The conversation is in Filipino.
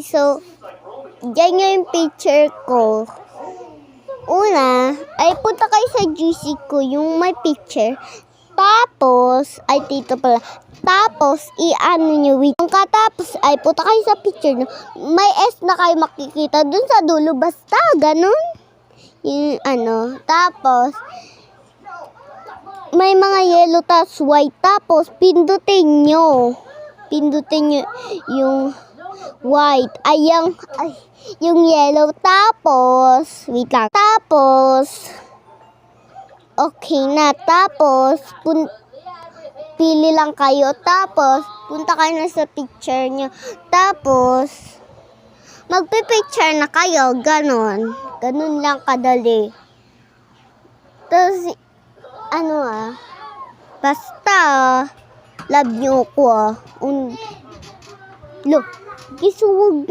So, dyan yung picture ko. Una, ay punta kayo sa GC ko, yung may picture. Tapos, ay dito pala. Tapos, i-ano nyo, yung katapos, ay punta kayo sa picture nyo. May S na kayo makikita dun sa dulo. Basta, ganun. Yung ano. Tapos, may mga yellow tapos white. Tapos, pindutin nyo yung white. Ay, yung yellow. Tapos, wait lang. Tapos, okay na. Tapos, pili lang kayo. Tapos, punta kayo na sa picture nyo. Tapos, magpipicture na kayo. Ganon. Ganon lang kadali. Tapos, basta, love nyo ko Look, gisuwag.